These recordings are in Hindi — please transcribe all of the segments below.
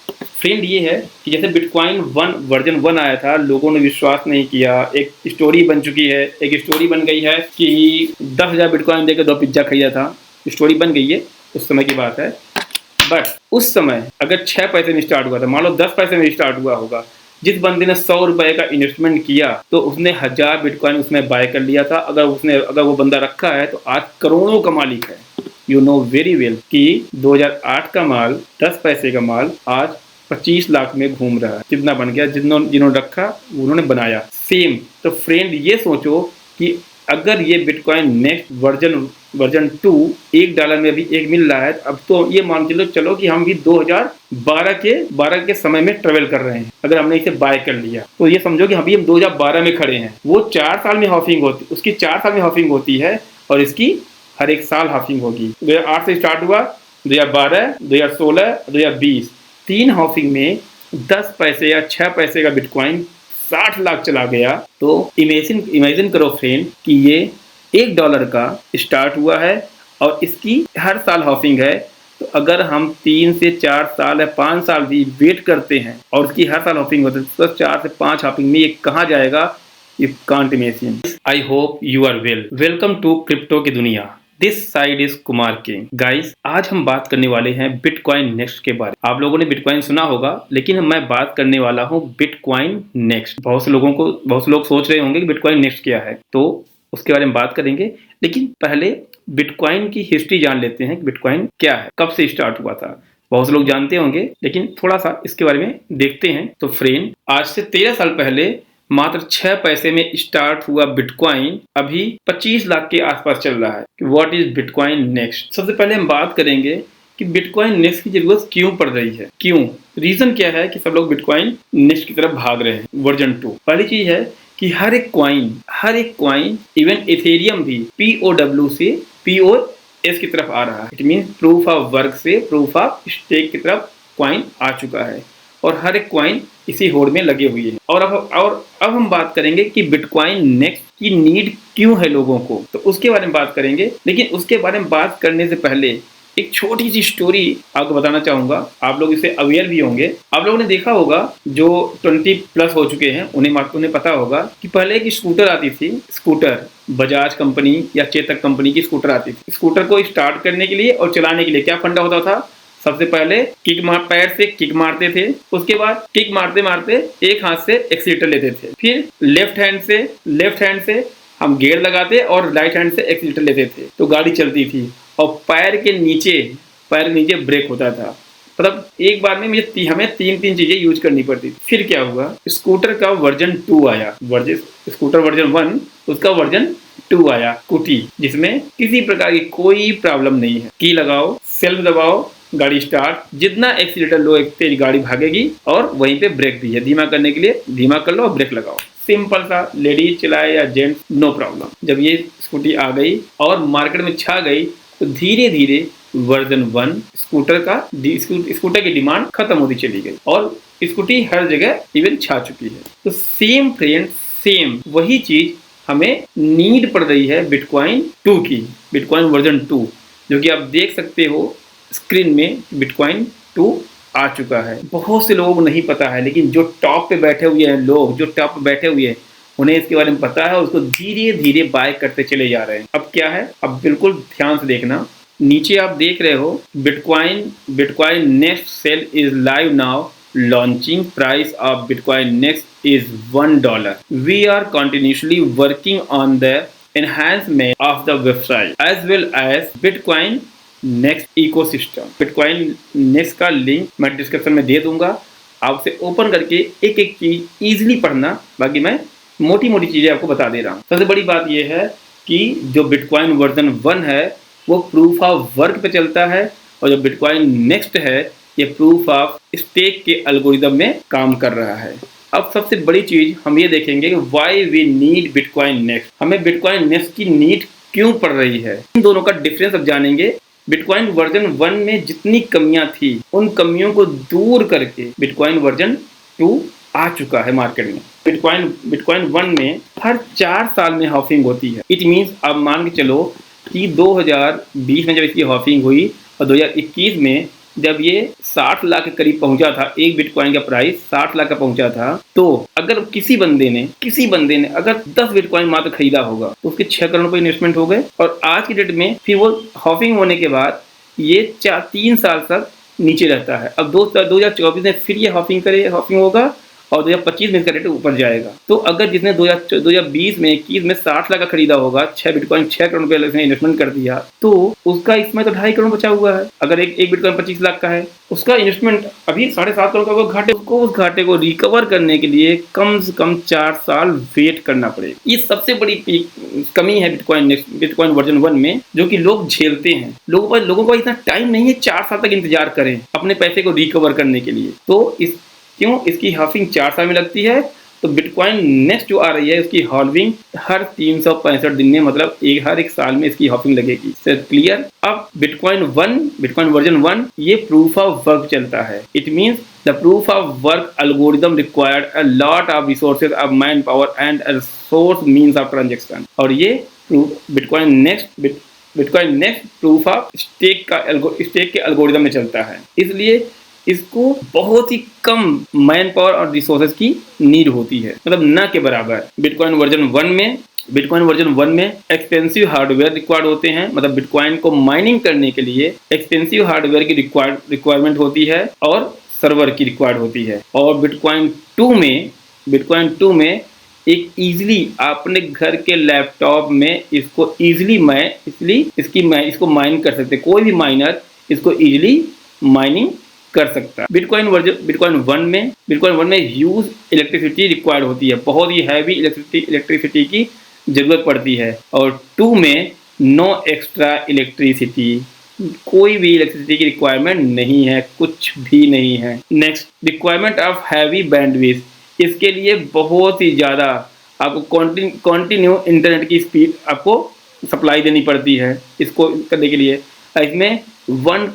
फ्रेंड ये है कि जैसे बिटकॉइन वर्जन 1 आया था, लोगों ने विश्वास नहीं किया, एक स्टोरी बन चुकी है, एक स्टोरी बन गई है कि 10,000 बिटकॉइन देकर 2 पिज्जा खरीदा था, स्टोरी बन गई है, उस समय की बात है। बट उस समय अगर 6 पैसे में स्टार्ट हुआ था, मान लो 10 पैसे में स्टार्ट हुआ होगा, जिस बंदे ने 100 रुपए का इन्वेस्टमेंट किया तो उसने 1000 बिटकॉइन उसमें बाय कर लिया था। अगर वो बंदा रखा है तो आज करोड़ों का मालिक है। यू नो वेरी वेल कि 2008 का माल, 10 पैसे का माल आज 25 लाख में घूम रहा है। कितना बन गया? जिन्होंने रखा उन्होंने बनाया। सेम तो फ्रेंड ये सोचो कि अगर ये बिटकॉइन नेक्स्ट वर्जन 2 $1 में अभी 1 मिल रहा है, अब तो ये मान चलो कि हम भी 2012 के समय में ट्रेवल कर रहे हैं। अगर हमने इसे बाय कर लिया तो ये समझो कि अभी हम 2012 में खड़े हैं। वो 4 साल में हाफिंग होती, उसकी 4 साल में हाफिंग होती है और इसकी हर एक साल हाफिंग होगी। 2008 से स्टार्ट हुआ, 2012, 2016, 2020, 3 हाफिंग में 10 पैसे या 6 पैसे का बिटकॉइन 60 लाख चला गया। तो इमेजिन करो फ्रेंड कि ये $1 का स्टार्ट हुआ है और इसकी हर साल हाफिंग है। तो अगर हम 3 से 4 साल या 5 साल भी वेट करते हैं और उसकी हर साल हाफिंग होती है तो 4 से 5 हाफिंग में ये कहाँ जाएगा? You can't imagine. I hope you are well. Welcome to crypto की दुनिया। This side is Kumar King. Guys, आज हम बात करने वाले हैं बिटकॉइन नेक्स्ट के बारे में। आप लोगों ने बिटकॉइन सुना होगा, लेकिन मैं बात करने वाला हूं बिटकॉइन नेक्स्ट। बहुत से लोग सोच रहे होंगे कि बिटकॉइन नेक्स्ट क्या है, तो उसके बारे में बात करेंगे। लेकिन पहले बिटकॉइन की हिस्ट्री जान लेते हैं कि बिटकॉइन क्या है, कब से स्टार्ट हुआ था। बहुत से लोग जानते होंगे, लेकिन थोड़ा सा इसके बारे में देखते हैं। तो फ्रेंड, आज से 13 साल पहले मात्र 6 पैसे में स्टार्ट हुआ बिटकॉइन अभी 25 लाख के आसपास चल रहा है। What is bitcoin next? सबसे पहले हम बात करेंगे कि बिटकॉइन नेक्स्ट की जरूरत क्यों पड़ रही है। क्यों? रीजन क्या है कि सब लोग बिटकॉइन नेक्स्ट की तरफ भाग रहे हैं वर्जन 2? पहली चीज है कि हर एक क्वाइन इवन इथेरियम भी POW से POS की तरफ आ रहा है। It mean proof of work से प्रूफ ऑफ स्टेक की तरफ क्वाइन आ चुका है और हर एक क्वाइन इसी होड़ में लगे हुए हैं। और अब हम बात करेंगे कि बिटकॉइन नेक्स्ट की नीड क्यों है लोगों को, तो उसके बारे में बात करेंगे। लेकिन उसके बारे में बात करने से पहले एक छोटी सी स्टोरी आपको बताना चाहूंगा। आप लोग इससे अवेयर भी होंगे। आप लोगों ने देखा होगा, जो 20+ हो चुके हैं उन्हें पता होगा कि पहले एक स्कूटर आती थी। स्कूटर बजाज कंपनी या चेतक कंपनी की स्कूटर आती थी। स्कूटर को स्टार्ट करने के लिए और चलाने के लिए क्या फंडा होता था? सबसे पहले पैर से किक मारते थे, उसके बाद किक मारते मारते एक हाथ से एक्सीलेटर लेते थे, फिर लेफ्ट हैंड से हम गियर लगाते और राइट हैंड से एक्सीलेटर लेते थे, तो गाड़ी चलती थी। और पैर के नीचे ब्रेक होता था। मतलब एक बार में हमें 3 चीजें यूज करनी पड़ती थी। फिर क्या हुआ? स्कूटर का वर्जन 2 आया। स्कूटर वर्जन 1, उसका वर्जन 2 आया स्कूटी, जिसमें किसी प्रकार की कोई प्रॉब्लम नहीं है। की लगाओ, सेल्फ दबाओ, गाड़ी स्टार्ट, जितना एक्सीलेटर लो एक तेज गाड़ी भागेगी। और वहीं पे ब्रेक भी है, धीमा करने के लिए धीमा कर लो और ब्रेक लगाओ। सिंपल सा, लेडीज चलाए या जेंट्स, नो प्रॉब्लम। जब ये स्कूटी आ गई और मार्केट में छा गई तो धीरे धीरे वर्जन 1 स्कूटर की डिमांड खत्म होती चली गई और स्कूटी हर जगह इवन छा चुकी है। तो सेम फ्रेंड, सेम वही चीज हमें नीड पड़ रही है बिटकॉइन 2 की, बिटकॉइन वर्जन 2, जो कि आप देख सकते हो स्क्रीन में। बिटकॉइन 2 आ चुका है। बहुत से लोगों को नहीं पता है, लेकिन जो टॉप पे बैठे हुए हैं उन्हें इसके बारे में पता है, उसको धीरे धीरे बाय करते चले जा रहे हैं। अब क्या है, अब बिल्कुल ध्यान से देखना। नीचे आप देख रहे हो Bitcoin Next sale is live now, launching price of Bitcoin Next is $1। We are continuously working on the enhancement of the website as well as Bitcoin Next ecosystem. Bitcoin Next का लिंक मैं डिस्क्रिप्शन में दे दूंगा। आप उसे ओपन करके एक एक चीज इजीली पढ़ना। बाकी मैं मोटी चीजें आपको बता दे रहा हूँ। सबसे बड़ी बात यह है कि जो बिटकॉइन वर्जन 1 है वो प्रूफ ऑफ वर्क पे चलता है और जो बिटकॉइन नेक्स्ट है ये प्रूफ ऑफ स्टेक के एल्गोरिदम में काम कर रहा है। अब सबसे बड़ी चीज हम ये देखेंगे कि why we need Bitcoin Next. हमें बिटकॉइन नेक्स्ट की नीड क्यों पड़ रही है, इन दोनों का डिफरेंस अब जानेंगे। बिटकॉइन वर्जन 1 में जितनी कमियां थी उन कमियों को दूर करके बिटकॉइन वर्जन 2 आ चुका है मार्केट में। बिटकॉइन 1 में हर 4 साल में हाफिंग होती है। इट मीन्स अब मान के चलो कि 2020 में जब इसकी हाफिंग हुई और 2021 में जब ये 60 लाख के करीब पहुंचा था, एक बिटकॉइन का प्राइस 60 लाख का पहुंचा था, तो अगर किसी बंदे ने अगर 10 बिटकॉइन मात्र खरीदा होगा तो उसके 6 करोड़ रुपए इन्वेस्टमेंट हो गए। और आज की डेट में फिर वो हॉपिंग होने के बाद ये 3 साल तक नीचे रहता है। अब 2024 में फिर ये हॉपिंग होगा और 2025 में इसका रेट ऊपर जाएगा। तो अगर जिसने 2020 में 21 में 60 लाख का खरीदा होगा, 6 बिटकॉइन 6 करोड़ रुपये उसने इन्वेस्टमेंट कर दिया, तो उसका इसमें तो 2.5 करोड़ बचा हुआ है। अगर एक बिटकॉइन 25 लाख का है, उसका इन्वेस्टमेंट अभी 7.5 करोड़ का उस घाटे को रिकवर करने के लिए कम से कम 4 साल वेट करना पड़ेगा। ये सबसे बड़ी कमी है बिटकॉइन वर्जन 1 में, जो कि लोग झेलते हैं। लोगों को इतना टाइम नहीं है 4 साल तक इंतजार करें अपने पैसे को रिकवर करने के लिए। तो इसकी हाफिंग 4 साल में लगती है। तो बिटकॉइन नेक्स्ट जो आ रही है उसकी हाल्विंग हर 365 दिन में, मतलब हर एक साल में इसकी हाफिंग लगेगी। क्लियर। अब बिटकॉइन वर्जन 1 ये प्रूफ ऑफ वर्क चलता है। It means the proof of work algorithm required a lot of resources of man power and a source means of transaction. और ये proof Bitcoin Next proof of stake के एल्गोरिथम में चलता है। इसलिए इसको बहुत ही कम मैन पावर और रिसोर्सेज की नीड होती है, मतलब न के बराबर। बिटकॉइन वर्जन 1 में एक्सपेंसिव हार्डवेयर रिक्वायर्ड होते हैं, मतलब बिटकॉइन को माइनिंग करने के लिए एक्सपेंसिव हार्डवेयर की रिक्वायरमेंट होती है और सर्वर की रिक्वायर्ड होती है। और बिटकॉइन 2 में एक इजीली अपने घर के लैपटॉप में इसको इसको माइन कर सकते, कोई भी माइनर इसको इजीली माइनिंग कर सकता है। बिटकॉइन 1 में ह्यूज इलेक्ट्रिसिटी रिक्वायर्ड होती है, बहुत ही हैवी इलेक्ट्रिसिटी की जरूरत पड़ती है। और 2 में नो एक्स्ट्रा इलेक्ट्रिसिटी, कोई भी इलेक्ट्रिसिटी की रिक्वायरमेंट नहीं है, कुछ भी नहीं है। Next, requirement of heavy bandwidth, इसके लिए बहुत ही ज़्यादा आपको कंटिन्यू इंटरनेट की स्पीड आपको सप्लाई देनी पड़ती है इसको करने के लिए। इसमें one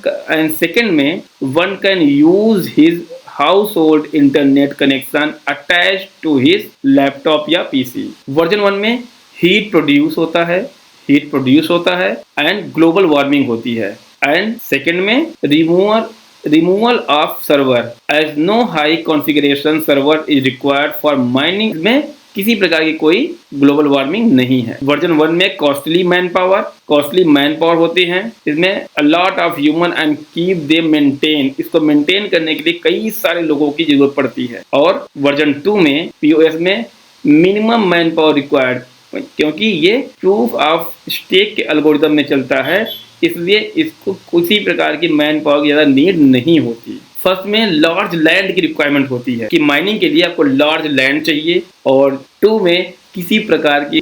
can use his household internet connection attached to his laptop या PC। वर्जन 1 में हीट प्रोड्यूस होता है एंड ग्लोबल वार्मिंग होती है। एंड सेकेंड में removal of server as no high configuration server is required for mining में किसी प्रकार की कोई ग्लोबल वार्मिंग नहीं है। वर्जन 1 में कॉस्टली मैन पावर होते हैं, इसमें अ lot of human and keep they maintain, इसको मेंटेन करने के लिए कई सारे लोगों की जरूरत पड़ती है। और वर्जन 2 में पीओएस में मिनिमम मैन पावर रिक्वायर्ड, क्योंकि ये प्रूफ ऑफ स्टेक के एल्गोरिथम में चलता है, इसलिए इसको किसी प्रकार की मैन पावर की ज़्यादा नीड नहीं होती। फर्स्ट में लार्ज लैंड की रिक्वायरमेंट होती है कि माइनिंग के लिए आपको लार्ज लैंड चाहिए। और 2 में किसी प्रकार की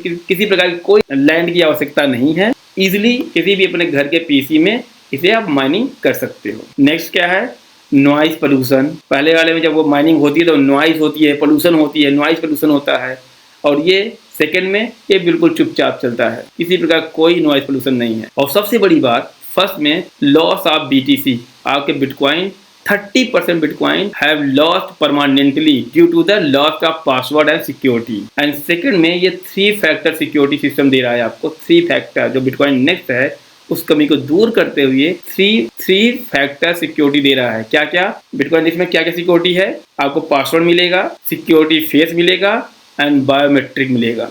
कोई लैंड की आवश्यकता नहीं है, इजीली किसी भी अपने घर के पीसी में इसे आप माइनिंग कर सकते हो। नेक्स्ट क्या है, नॉइज पोल्यूशन। पहले वाले में जब वो माइनिंग होती है तो नॉइज होती है, पोल्यूशन होती है, नॉइज पोल्यूशन होता है। और ये सेकंड में ये बिल्कुल चुपचाप चलता है, किसी प्रकार कोई नॉइज पोल्यूशन नहीं है। और सबसे बड़ी बात, फर्स्ट में लॉस ऑफ BTC, आपके Bitcoin 30% Bitcoin have lost permanently due to the loss of password and security. And second में ये 3 फैक्टर सिक्योरिटी सिस्टम दे रहा है आपको। 3 फैक्टर जो बिटकॉइन नेक्स्ट है उस कमी को दूर करते हुए 3 फैक्टर सिक्योरिटी दे रहा है। क्या क्या बिटकॉइन नेक्स्ट में क्या क्या सिक्योरिटी है, आपको पासवर्ड मिलेगा, सिक्योरिटी फेस मिलेगा एंड बायोमेट्रिक मिलेगा।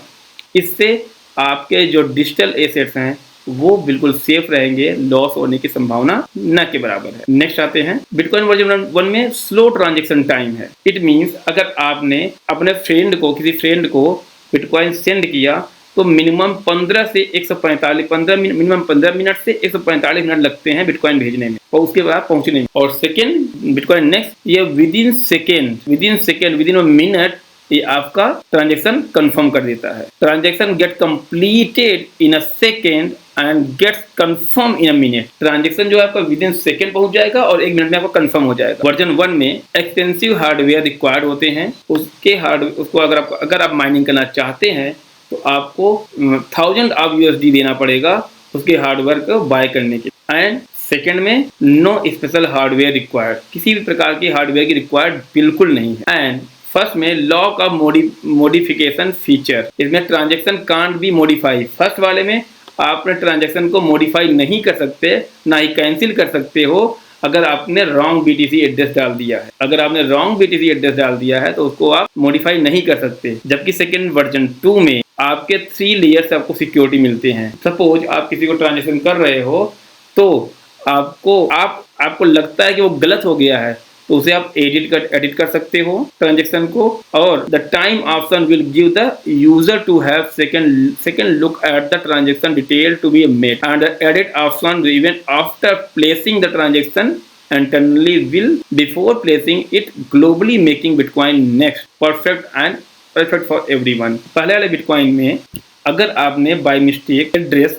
इससे आपके जो डिजिटल एसेट्स हैं वो बिल्कुल सेफ रहेंगे, लॉस होने की संभावना न के बराबर है। नेक्स्ट आते हैं, बिटकॉइन वर्जन 1 में स्लो ट्रांजैक्शन टाइम है। इट मींस अगर आपने अपने किसी फ्रेंड को बिटकॉइन सेंड किया तो मिनिमम 15 मिनट से 145 मिनट लगते हैं बिटकॉइन भेजने में और उसके बाद पहुंचने में। और सेकेंड बिटकॉइन नेक्स्ट, ये विदिन अ मिनट ये आपका ट्रांजैक्शन कंफर्म कर देता है। Transaction get completed in a second and gets confirm in a minute. Transaction जो है आपका विदिन सेकेंड पहुंच जाएगा और 1 मिनट में आपका कंफर्म हो जाएगा। वर्जन 1 में एक्सपेंसिव हार्डवेयर रिक्वायर्ड होते हैं, उसको अगर आप माइनिंग करना चाहते हैं तो आपको 1000 ऑफ USD देना पड़ेगा उसके हार्डवेयर को बाय करने के। एंड सेकेंड में नो स्पेशल हार्डवेयर रिक्वायर्ड, किसी भी प्रकार की हार्डवेयर की रिक्वायर्ड बिल्कुल नहीं है। एंड फर्स्ट में लॉक ऑफ मॉडिफिकेशन फीचर, इसमें transaction can't be modify. First वाले में आप अपने ट्रांजैक्शन को मॉडिफाई नहीं कर सकते, ना ही कैंसिल कर सकते हो, अगर आपने रॉन्ग BTC एड्रेस डाल दिया है, अगर आपने रॉन्ग BTC एड्रेस डाल दिया है तो उसको आप मॉडिफाई नहीं कर सकते। जबकि सेकेंड वर्जन 2 में आपके 3 लेयर से आपको सिक्योरिटी मिलते हैं। सपोज आप किसी को ट्रांजेक्शन कर रहे हो तो आपको लगता है कि वो गलत हो गया है, तो उसे आप एडिट कर सकते हो ट्रांजेक्शन को, और the time option will give the user to have second look at the transaction detail to be made, and the edit option even after placing the transaction internally will before placing it globally, making Bitcoin next perfect for everyone। पहले वाले बिटकॉइन में अगर आपने बाय मिस्टेक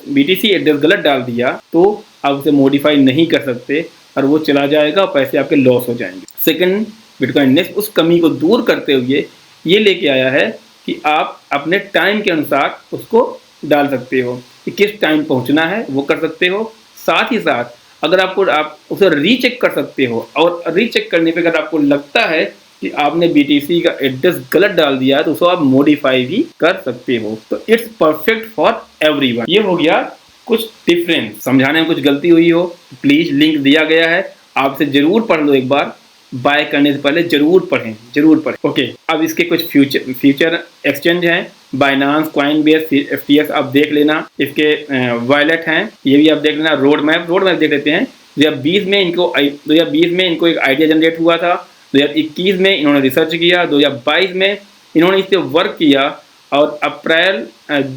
BTC एड्रेस गलत डाल दिया तो आप उसे मॉडिफाई नहीं कर सकते और वो चला जाएगा और पैसे आपके लॉस हो जाएंगे। सेकंड बिटकॉइन नेक्स्ट उस कमी को दूर करते हुए ये लेके आया है कि आप अपने टाइम के अनुसार उसको डाल सकते हो कि किस टाइम पहुंचना है, वो कर सकते हो। साथ ही साथ अगर आप उसे रीचेक कर सकते हो, और रीचेक करने पे अगर आपको लगता है कि आपने BTC का एड्रेस गलत डाल दिया है तो उसको आप मॉडिफाई भी कर सकते हो। तो इट्स परफेक्ट फॉर एवरीवन। ये हो गया कुछ डिफरेंस, समझाने में कुछ गलती हुई हो प्लीज लिंक दिया गया है, आप इसे जरूर पढ़ लो, एक बार बाय करने से पहले जरूर पढ़ें। ओके, अब इसके कुछ फ्यूचर एक्सचेंज हैं, बाइनांस, कॉइनबेस, FTX आप देख लेना, इसके वॉलेट हैं ये भी आप देख लेना। रोड मैप देख लेते हैं। 2020 में इनको एक आइडिया जनरेट हुआ था, 2021 में इन्होंने रिसर्च किया, 2022 में इन्होंने इस पर वर्क किया, और अप्रैल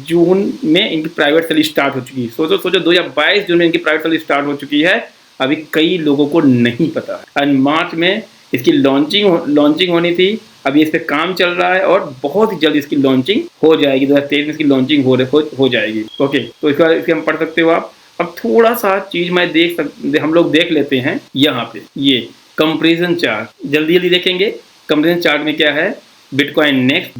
जून में इनकी प्राइवेट सेल स्टार्ट हो चुकी है। सोचो 2022 जून में इनकी प्राइवेट सेल स्टार्ट हो चुकी है, अभी कई लोगों को नहीं पता है। एंड मार्च में इसकी लॉन्चिंग होनी थी, अभी इस पर काम चल रहा है और बहुत ही जल्द इसकी लॉन्चिंग हो जाएगी। 2023 में इसकी लॉन्चिंग हो जाएगी। ओके, तो इसके हम पढ़ सकते हो आप। अब थोड़ा सा चीज हम लोग देख लेते हैं यहाँ पे, ये कंपेरिजन चार्ट जल्दी देखेंगे। कंपेरिजन चार्ट में क्या है, Bitcoin next,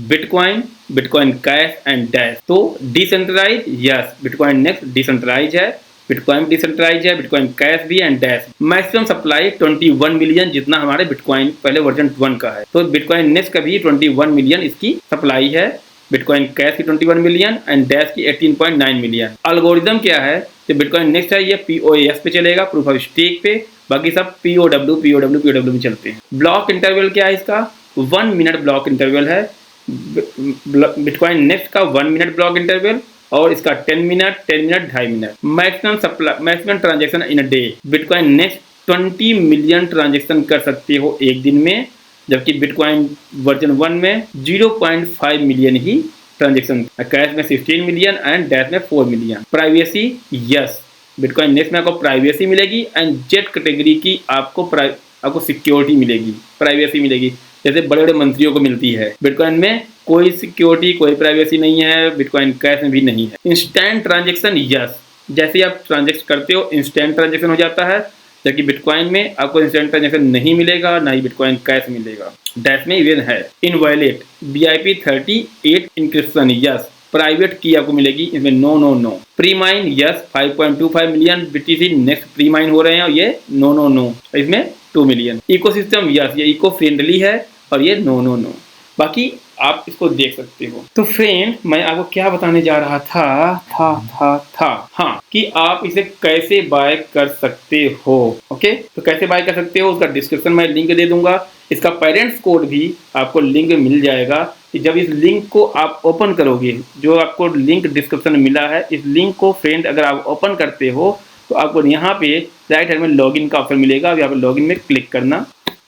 Bitcoin cash and dash. तो decentralise, yes Bitcoin next decentralise है, बिटकॉइन डिसेंट्रलाइज है, बिटकॉइन कैश भी and dash. Maximum supply 21 million जितना हमारे बिटकॉइन पहले वर्जन 1 का है, तो बिटकॉइन नेक्स्ट का भी 21 मिलियन इसकी सप्लाई है, बिटकॉइन कैश की 21 मिलियन एंड डैश की 18.9 मिलियन। एल्गोरिथम क्या है, जो बिटकॉइन नेक्स्ट है ये POS पे चलेगा, प्रूफ ऑफ स्टेक पे, बाकी सब POW में चलते हैं। ब्लॉक इंटरवल क्या है इसका, 1 मिनट ब्लॉक इंटरवल है। बिटकॉइन नेक्स्ट का 1 मिनट ब्लॉक इंटरवल, और इसका 10 minute, 2.5 minute. Maximum transaction in a day, bitcoin next 20 million transaction कर सकते हो एक दिन में, जबकि बिटकॉइन वर्जन 1 में 0.5 मिलियन ही ट्रांजेक्शन, कैश में 16 मिलियन एंड डैश में 4 million. Privacy, yes Bitcoin next में आपको प्राइवेसी मिलेगी एंड जेट कैटेगरी की आपको सिक्योरिटी मिलेगी, प्राइवेसी मिलेगी, जैसे बड़े बड़े मंत्रियों को मिलती है। बिटकॉइन में कोई सिक्योरिटी, कोई प्राइवेसी नहीं है, बिटकॉइन कैश में भी नहीं है। इंस्टेंट ट्रांजेक्शन, यस जैसे आप ट्रांजेक्ट करते हो इंस्टेंट ट्रांजेक्शन हो जाता है, जबकि बिटकॉइन में आपको इंस्टेंट ट्रांजेक्शन नहीं मिलेगा, ना ही बिटकॉइन कैश मिलेगा। डैश में इवन है। इनवॉलेट BIP38 इंक्रिप्शन, यस प्राइवेट की आपको मिलेगी, इसमें no. Pre mine, yes 5.25 million BTC next pre mine हो रहे हैं, और ये नो, इसमें 2 मिलियन। इकोसिस्टम, यस ये इको फ्रेंडली है, और ये नो। बाकी आप इसको देख सकते हो। तो फ्रेंड, मैं आपको क्या बताने जा रहा था हाँ, कि आप इसे कैसे बाय कर सकते हो। ओके, तो कैसे बाय कर सकते हो उसका डिस्क्रिप्शन में लिंक दे दूंगा। इसका पेरेंट्स कोड भी आपको लिंक मिल जाएगा, कि जब इस लिंक को आप ओपन करोगे, जो आपको लिंक डिस्क्रिप्शन में मिला है, इस लिंक को फ्रेंड अगर आप ओपन करते हो तो आपको यहाँ पे राइट हैंड में लॉगिन का ऑप्शन मिलेगा। अब यहाँ पे लॉगिन में क्लिक करना,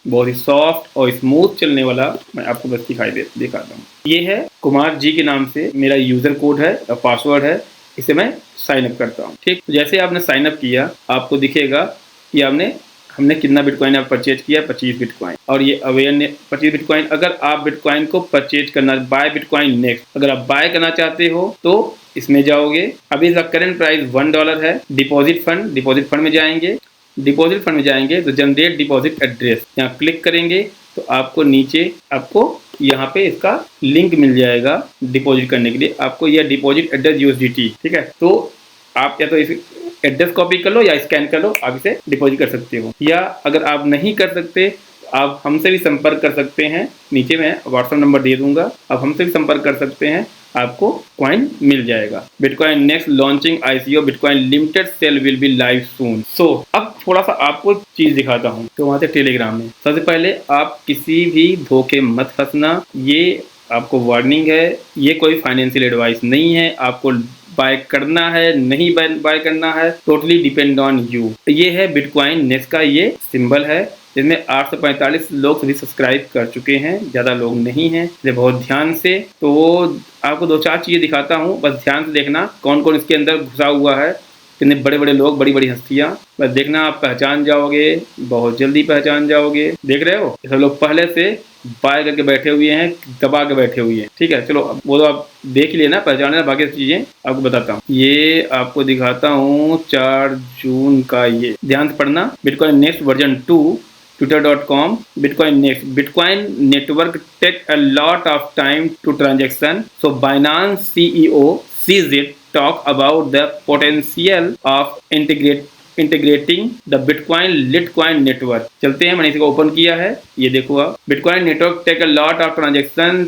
बहुत ही सॉफ्ट और स्मूथ चलने वाला मैं आपको बस दिखाता हूँ। ये है कुमार जी के नाम से मेरा यूजर कोड है और पासवर्ड है, इसे मैं साइन अप करता हूँ। ठीक, तो जैसे आपने साइन अप किया आपको दिखेगा कि हमने कितना बिटकॉइन आप परचेज किया, 25 बिटकॉइन, और ये अवेयरनेस 25 बिटकॉइन। अगर आप बिटकॉइन को परचेज करना, बाय बिटकॉइन नेक्स्ट, अगर आप बाय करना चाहते हो तो इसमें जाओगे। अभी इसका करंट प्राइस $1 है। डिपॉजिट फंड में जाएंगे तो जनरेट डिपॉजिट एड्रेस, यहाँ क्लिक करेंगे तो आपको नीचे यहाँ पे इसका लिंक मिल जाएगा डिपॉजिट करने के लिए। आपको यह डिपॉजिट एड्रेस USDT, ठीक है, तो आप या तो इस एड्रेस कॉपी कर लो या स्कैन कर लो, आप इसे डिपॉजिट कर सकते हो। या अगर आप नहीं कर सकते आप हमसे भी संपर्क कर सकते हैं, नीचे मैं व्हाट्सएप नंबर दे दूंगा, आप हमसे भी संपर्क कर सकते हैं, आपको कॉइन मिल जाएगा। Bitcoin next launching ICO Bitcoin limited sale will be live soon. So अब थोड़ा सा आपको चीज दिखाता हूँ। तो वहाँ से टेलीग्राम में सबसे पहले आप किसी भी धोखे मत फंसना, ये आपको वार्निंग है, ये कोई फाइनेंशियल एडवाइस नहीं है। आपको बाय करना है नहीं बाय करना है, टोटली डिपेंड ऑन यू। ये है बिटकॉइन नेक्स्ट का ये सिंबल है, जिसमें 845 लोग सभी सब्सक्राइब कर चुके हैं, ज़्यादा लोग नहीं हैं। ये बहुत ध्यान से, तो आपको 2-4 चीज़ें दिखाता हूँ, बस ध्यान से देखना कौन कौन इसके अंदर घुसा हुआ है, कितने बड़े बड़े लोग, बड़ी बड़ी हस्तियाँ। बस देखना, आप पहचान जाओगे, बहुत जल्दी पहचान जाओगे। देख रहे हो, ये सब लोग पहले से बाय करके बैठे हुए हैं, दबा के बैठे हुए हैं। ठीक है, चलो वो तो आप देख ही लेना, पहचान लेना, बाकी चीज़ें आपको बताता हूँ। ये आपको दिखाता हूँ 4 जून का, ये ध्यान से पढ़ना। Bitcoin next version 2 twitter.com bitcoin network take a lot of time to transaction, so Binance CEO sees it, talk about the potential of integrating the Bitcoin Litecoin network। चलते हैं, मैंने इसे ओपन किया है, ये देखो आप। Bitcoin network take a lot of transaction,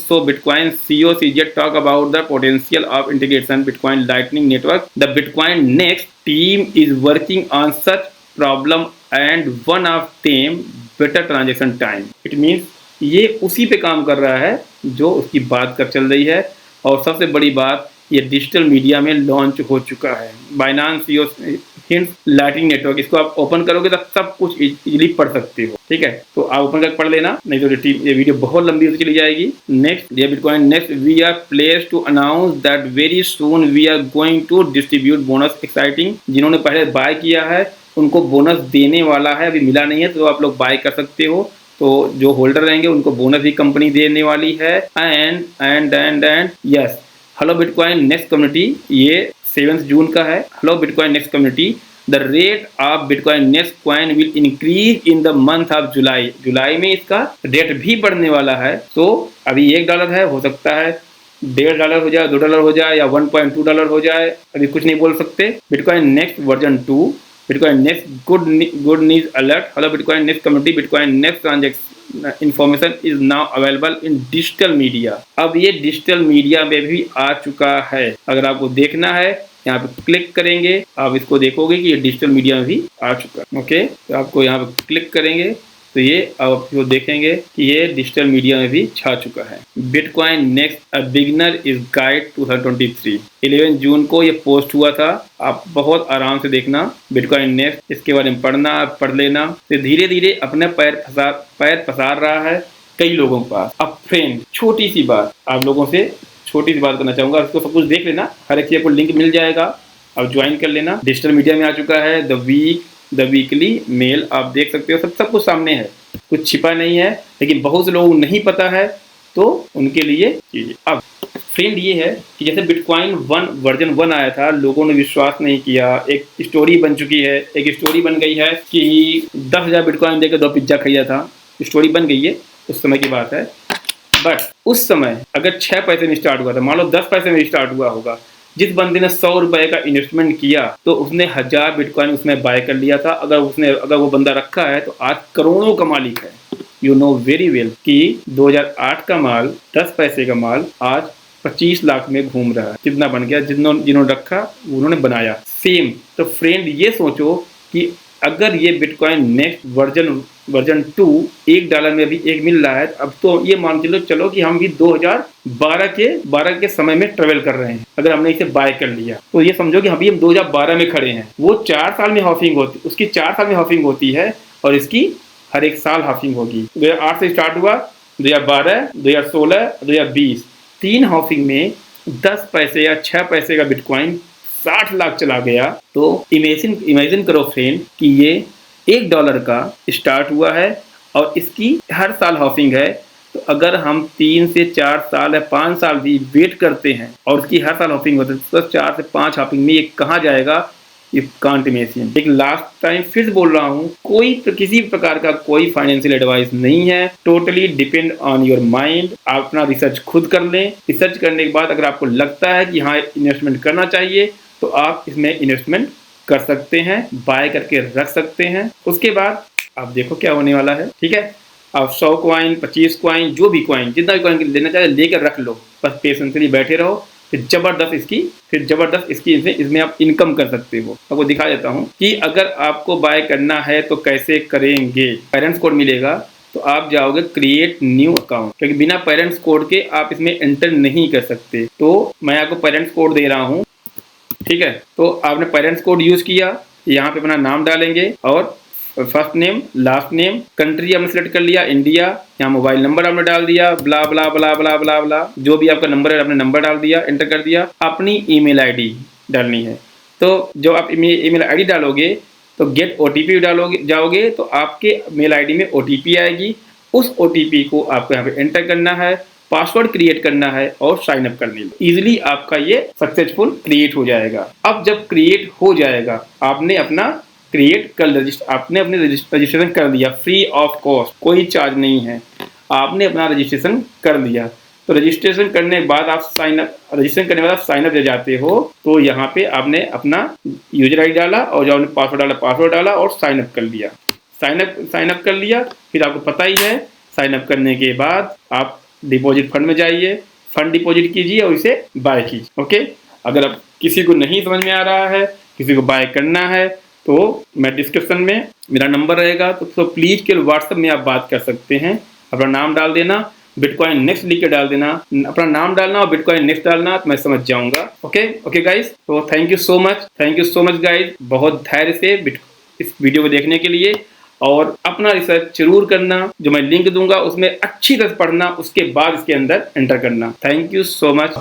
so Bitcoin CEO CZ talk about the potential of integration Bitcoin Lightning network। The Bitcoin Next team is working on such problem and one of them better transaction time। It means ये उसी पे काम कर रहा है जो उसकी बात कर चल रही है। और सबसे बड़ी बात, ये डिजिटल मीडिया में लॉन्च हो चुका है। Binance CEO hints lightning network, इसको आप ओपन करोगे तो सब कुछ इजीली पढ़ सकते हो। ठीक है, तो आप ओपन करके पढ़ लेना, नहीं तो ये वीडियो बहुत लंबी होती चली जाएगी। नेक्स्ट, ये Bitcoin Next we are place to announce that very soon we are going to distribute bonus exciting. जिन्होंने पहले बाय किया है उनको बोनस देने वाला है, अभी मिला नहीं है तो आप लोग बाय कर सकते हो। तो जो होल्डर रहेंगे उनको बोनस भी कंपनी देने वाली है। And yes, hello Bitcoin next community, ये 7 जून का है। Hello Bitcoin next community, the rate of Bitcoin next coin will increase in the month of July. जुलाई में इसका रेट भी बढ़ने वाला है। तो अभी $1 है, हो सकता है $1.5 हो जाए, $2 हो जाए, या $1.2 हो जाए, अभी कुछ नहीं बोल सकते। Bitcoin next version 2, bitcoin next good news alert. Hello Bitcoin next community, bitcoin next transaction information is now available in digital media. अब ये डिजिटल मीडिया में भी आ चुका है। अगर आपको देखना है, यहाँ पे क्लिक करेंगे, आप इसको देखोगे कि ये डिजिटल मीडिया में भी आ चुका है। ओके, तो आपको यहाँ पे क्लिक करेंगे तो ये आप जो देखेंगे कि ये डिजिटल मीडिया में भी छा चुका है। Bitcoin next a beginner is guide 2023, 11 जून को ये पोस्ट हुआ था। आप बहुत आराम से देखना बिटकॉइन नेक्स्ट, इसके बारे में पढ़ना, पढ़ लेना। तो धीरे धीरे अपने पैर पसार रहा है कई लोगों के पास। अब फ्रेंड, छोटी सी बात आप लोगों से, छोटी सी बात करना चाहूँगा, इसको सब कुछ देख लेना, हर एक चीज़ को लिंक मिल जाएगा, अब ज्वाइन कर लेना। डिजिटल मीडिया में आ चुका है, द वीकली मेल, आप देख सकते हो, सब कुछ सामने है, कुछ छिपा नहीं है। लेकिन बहुत से लोगों को नहीं पता है, तो उनके लिए चीज़ें। अब फ्रेंड ये है कि जैसे बिटकॉइन वर्जन 1 आया था, लोगों ने विश्वास नहीं किया, एक स्टोरी बन चुकी है, एक स्टोरी बन गई है कि 10,000 बिटकॉइन देकर 2 पिज्जा खरीदा था, स्टोरी बन गई है, उस समय की बात है। बट उस समय अगर 6 पैसे में स्टार्ट हुआ था, मान लो 10 पैसे में स्टार्ट हुआ होगा, जिस बंदे ने 100 रुपए का इन्वेस्टमेंट किया तो उसने 1000 बिटकॉइन उसमें बाय कर लिया था। अगर वो बंदा रखा है तो आज करोड़ों का मालिक है। यू नो वेरी वेल कि 2008 का माल, 10 पैसे का माल आज 25 लाख में घूम रहा है। कितना बन गया, जिन्होंने रखा उन्होंने बनाया। सेम, तो फ्रेंड ये सोचो कि अगर ये बिटकॉइन नेक्स्ट वर्जन 2 $1 में अभी 1 मिल रहा है, अब तो ये मान चलो कि हम भी 2012 के समय में ट्रेवल कर रहे हैं। अगर हमने इसे बाय कर लिया तो ये समझो कि अभी हम 2012 में खड़े हैं। वो 4 साल में हाफिंग होती, उसकी 4 साल में हाफिंग होती है और इसकी हर एक साल हाफिंग होगी। 2008 से स्टार्ट हुआ, 2012, 2016, 2020, 3 हाफिंग में 10 पैसे या 6 पैसे का बिटकॉइन 60 लाख चला गया। तो इमेजिन करो फ्रेंड कि ये $1 का स्टार्ट हुआ है और इसकी हर साल हाफिंग है। तो अगर हम 3 से 4 साल या 5 साल भी वेट करते हैं और उसकी हर साल हाफिंग होती है, तो 4 से 5 हाफिंग में ये कहाँ जाएगा, ये कांट इमेजिन। एक लास्ट टाइम फिर से बोल रहा हूँ, किसी प्रकार का कोई फाइनेंशियल एडवाइस नहीं है, totally depend on your mind. आप अपना रिसर्च खुद कर लें। रिसर्च करने के बाद अगर आपको लगता है कि हाँ इन्वेस्टमेंट करना चाहिए तो आप इसमें इन्वेस्टमेंट कर सकते हैं, बाय करके रख सकते हैं। उसके बाद आप देखो क्या होने वाला है। ठीक है, आप 100 कॉइन, 25 कॉइन, जो भी कॉइन, जितना भी कॉइन लेना चाहे लेकर रख लो, बस पेशेंटली बैठे रहो। फिर ज़बरदस्त इसकी इसमें आप इनकम कर सकते हो। आपको दिखा देता हूँ कि अगर आपको बाय करना है तो कैसे करेंगे। पेरेंट्स कोड मिलेगा तो आप जाओगे क्रिएट न्यू अकाउंट, क्योंकि बिना पेरेंट्स कोड के आप इसमें एंटर नहीं कर सकते। तो मैं आपको पेरेंट्स कोड दे रहा हूँ, ठीक है। तो आपने पेरेंट्स कोड यूज़ किया, यहाँ पे अपना नाम डालेंगे और first name, last name, country आपने सेलेक्ट कर लिया इंडिया, यहाँ मोबाइल नंबर आपने डाल दिया, ब्ला ब्ला ब्ला ब्ला ब्ला ब्ला, जो भी आपका नंबर है आपने नंबर डाल दिया, एंटर कर दिया। अपनी ईमेल आईडी डालनी है। तो जो आप ईमेल आईडी डालोगे तो गेट ओटीपी डालोगे जाओगे तो आपके मेल आईडी में ओटीपी आएगी। उस ओटीपी को आपको यहाँ पे एंटर करना है, पासवर्ड क्रिएट करना है और साइन अप करनी है। इजीली आपका ये सक्सेसफुल क्रिएट हो जाएगा। अब जब क्रिएट हो जाएगा, आपने अपना क्रिएट कर आपने अपने रजिस्ट्रेशन कर दिया फ्री ऑफ कॉस्ट, कोई चार्ज नहीं है। आपने अपना रजिस्ट्रेशन कर लिया, तो रजिस्ट्रेशन करने के बाद आप रजिस्ट्रेशन करने के बाद आप साइन अप जब जाते हो तो यहाँ पे आपने अपना यूजर आईडी डाला और जो आपने पासवर्ड डाला और साइन अप कर लिया। साइन अप कर लिया, फिर आपको पता ही है साइन अप करने के बाद आप डिपॉजिट फंड में जाइए, फंड डिपॉजिट कीजिए और इसे बाय कीजिए। ओके, अगर आप किसी को नहीं समझ में आ रहा है, किसी को बाय करना है, तो मैं डिस्क्रिप्शन में मेरा नंबर रहेगा, तो प्लीज़ केवल व्हाट्सएप में आप बात कर सकते हैं। अपना नाम डाल देना, बिटकॉइन नेक्स्ट लिख के डाल देना, अपना नाम डालना और बिटकॉइन नेक्स्ट डालना, तो मैं समझ जाऊंगा। ओके गाइज, तो thank you so much guys, बहुत धैर्य से इस वीडियो को देखने के लिए। और अपना रिसर्च जरूर करना, जो मैं लिंक दूंगा उसमें अच्छी तरह पढ़ना, उसके बाद इसके अंदर एंटर करना। Thank you so much.